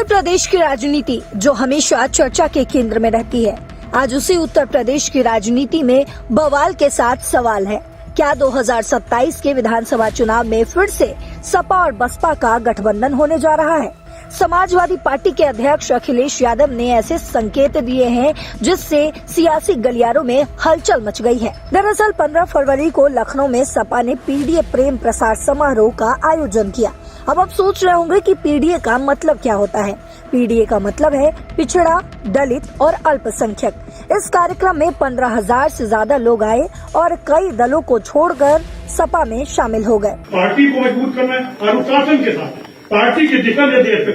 उत्तर प्रदेश की राजनीति जो हमेशा चर्चा के केंद्र में रहती है, आज उसी उत्तर प्रदेश की राजनीति में बवाल के साथ सवाल है। क्या 2027 के विधानसभा चुनाव में फिर से सपा और बसपा का गठबंधन होने जा रहा है? समाजवादी पार्टी के अध्यक्ष अखिलेश यादव ने ऐसे संकेत दिए हैं जिससे सियासी गलियारों में हलचल मच गई है। दरअसल 15 फरवरी को लखनऊ में सपा ने पीडीए प्रेम प्रसार समारोह का आयोजन किया। अब आप सोच रहे होंगे कि पीडीए का मतलब क्या होता है। पीडीए का मतलब है पिछड़ा, दलित और अल्पसंख्यक। इस कार्यक्रम में 15,000 से ज्यादा लोग आए और कई दलों को छोड़कर सपा में शामिल हो गए। पार्टी को मजबूत करना है, अनुशासन के साथ पार्टी के दिशा निर्देश पे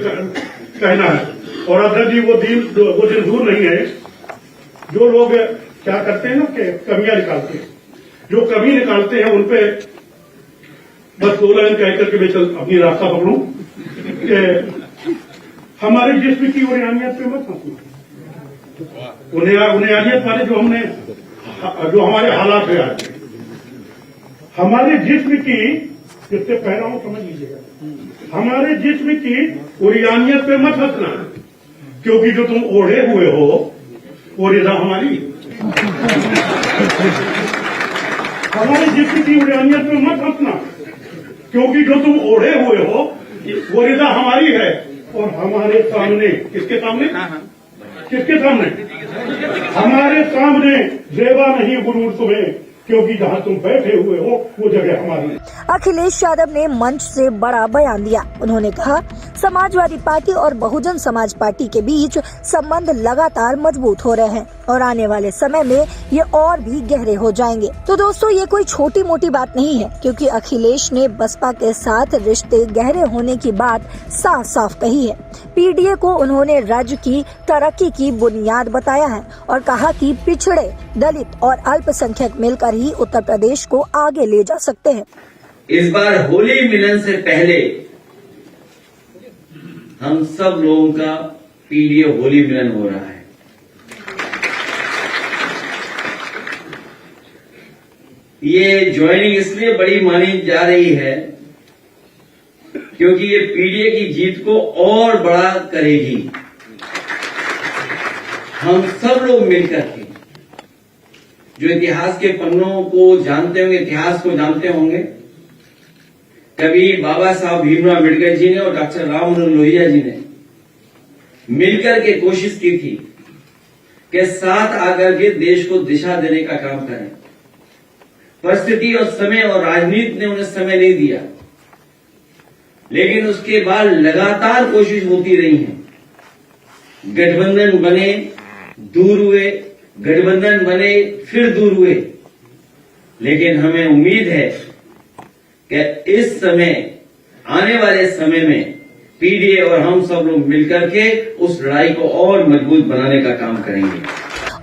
कहना है। और अब जी वो दिन दूर नहीं है जो लोग क्या करते हैं ना कि कमियां निकालते हैं, जो कमी निकालते हैं उनपे बस 2 लाइन कह करके मैं अपनी रास्ता पकड़ूं कि हमारे जिस्म की उन्हें पे मत फंसना। उन्हें वाले जो हमारे हालात है आज, हमारे जिस्म की जिससे कह रहा हूं समझ लीजिएगा, हमारे जिस्म की उरियानियत पे मत हंसना, क्योंकि जो तुम ओढ़े हुए हो वो रिदा हमारी। हमारे जिस्म की उरियानियत पे मत हंसना, क्योंकि जो तुम ओढ़े हुए हो वो रिदा हमारी है। और हमारे सामने, किसके सामने? किसके सामने? हमारे सामने जेबा नहीं गुरूर तुम्हें, क्योंकि जहाँ तुम बैठे हुए हो वो जगह हमारी है। अखिलेश यादव ने मंच से बड़ा बयान दिया। उन्होंने कहा, समाजवादी पार्टी और बहुजन समाज पार्टी के बीच संबंध लगातार मजबूत हो रहे हैं और आने वाले समय में ये और भी गहरे हो जाएंगे। तो दोस्तों, ये कोई छोटी मोटी बात नहीं है, क्योंकि अखिलेश ने बसपा के साथ रिश्ते गहरे होने की बात साफ साफ कही है। पीडीए को उन्होंने राज्य की तरक्की की बुनियाद बताया है और कहा कि पिछड़े, दलित और अल्पसंख्यक मिलकर ही उत्तर प्रदेश को आगे ले जा सकते हैं। इस बार होली मिलन से पहले हम सब लोगों का पीडीए होली मिलन हो रहा है। ये ज्वाइनिंग इसलिए बड़ी मानी जा रही है क्योंकि ये पीडीए की जीत को और बड़ा करेगी। हम सब लोग मिलकर के जो इतिहास के पन्नों को जानते होंगे, इतिहास को जानते होंगे, कभी बाबा साहब भीमराव अम्बेडकर जी ने और डॉक्टर राम मनोहर लोहिया जी ने मिलकर के कोशिश की थी कि साथ आकर के देश को दिशा देने का काम करें। परिस्थिति और समय और राजनीति ने उन्हें समय नहीं दिया, लेकिन उसके बाद लगातार कोशिश होती रही है। गठबंधन बने, दूर हुए, गठबंधन बने, फिर दूर हुए, लेकिन हमें उम्मीद है कि इस समय, आने वाले समय में पीडीए और हम सब लोग मिलकर के उस लड़ाई को और मजबूत बनाने का काम करेंगे।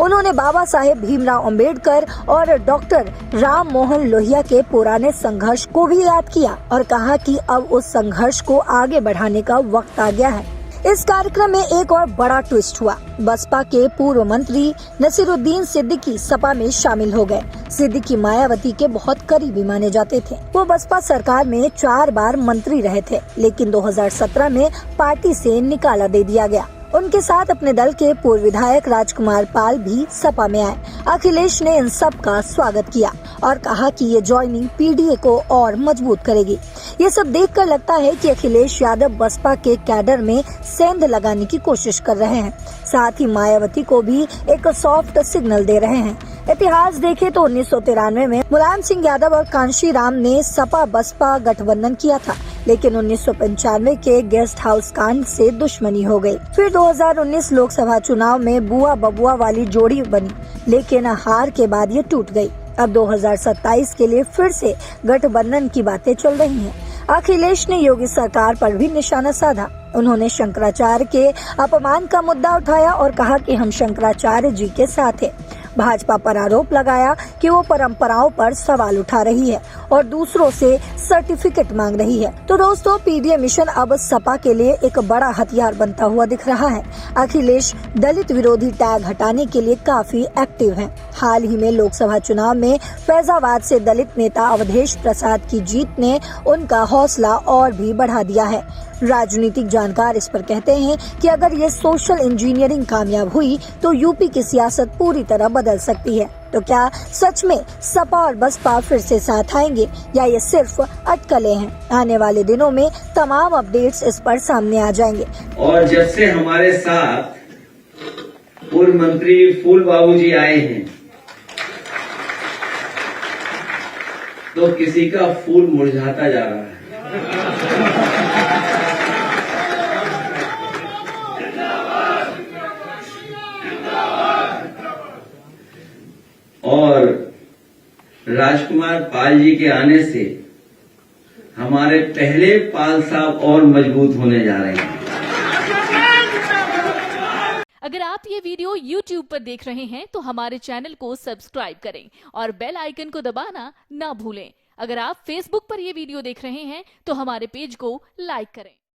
उन्होंने बाबा साहेब भीमराव अंबेडकर और डॉक्टर राम मनोहर लोहिया के पुराने संघर्ष को भी याद किया और कहा कि अब उस संघर्ष को आगे बढ़ाने का वक्त आ गया है। इस कार्यक्रम में एक और बड़ा ट्विस्ट हुआ। बसपा के पूर्व मंत्री नसीरुद्दीन सिद्दीकी सपा में शामिल हो गए। सिद्दीकी मायावती के बहुत करीबी माने जाते थे। वो बसपा सरकार में 4 बार मंत्री रहे थे, लेकिन 2017 में पार्टी से निकाला दे दिया गया। उनके साथ अपने दल के पूर्व विधायक राजकुमार पाल भी सपा में आए। अखिलेश ने इन सब का स्वागत किया और कहा कि ये ज्वाइनिंग पीडीए को और मजबूत करेगी। ये सब देखकर लगता है कि अखिलेश यादव बसपा के कैडर में सेंध लगाने की कोशिश कर रहे हैं। साथ ही मायावती को भी एक सॉफ्ट सिग्नल दे रहे हैं। इतिहास देखें तो 1993 में मुलायम सिंह यादव और कांशीराम ने सपा बसपा गठबंधन किया था, लेकिन 1995 के गेस्ट हाउस कांड से दुश्मनी हो गई। फिर 2019 लोकसभा चुनाव में बुआ बबुआ वाली जोड़ी बनी, लेकिन हार के बाद ये टूट गई। अब 2027 के लिए फिर से गठबंधन की बातें चल रही हैं। अखिलेश ने योगी सरकार पर भी निशाना साधा। उन्होंने शंकराचार्य के अपमान का मुद्दा उठाया और कहा कि हम शंकराचार्य जी के साथ हैं। भाजपा पर आरोप लगाया कि वो परंपराओं पर सवाल उठा रही है और दूसरों से सर्टिफिकेट मांग रही है। तो दोस्तों, पीडीए मिशन अब सपा के लिए एक बड़ा हथियार बनता हुआ दिख रहा है। अखिलेश दलित विरोधी टैग हटाने के लिए काफी एक्टिव हैं। हाल ही में लोकसभा चुनाव में फैजाबाद से दलित नेता अवधेश प्रसाद की जीत ने उनका हौसला और भी बढ़ा दिया है। राजनीतिक जानकार इस पर कहते हैं कि अगर ये सोशल इंजीनियरिंग कामयाब हुई तो यूपी की सियासत पूरी तरह बदल सकती है। तो क्या सच में सपा और बसपा फिर से साथ आएंगे या ये सिर्फ अटकलें हैं? आने वाले दिनों में तमाम अपडेट्स इस पर सामने आ जाएंगे। और जब से हमारे साथ पूर्व मंत्री फूल बाबूजी आए हैं तो किसी का फूल मुरझाता जा रहा है। और राजकुमार पाल जी के आने से हमारे पहले पाल साहब और मजबूत होने जा रहे हैं। अगर आप ये वीडियो YouTube पर देख रहे हैं तो हमारे चैनल को सब्सक्राइब करें और बेल आइकन को दबाना ना भूलें। अगर आप Facebook पर ये वीडियो देख रहे हैं तो हमारे पेज को लाइक करें।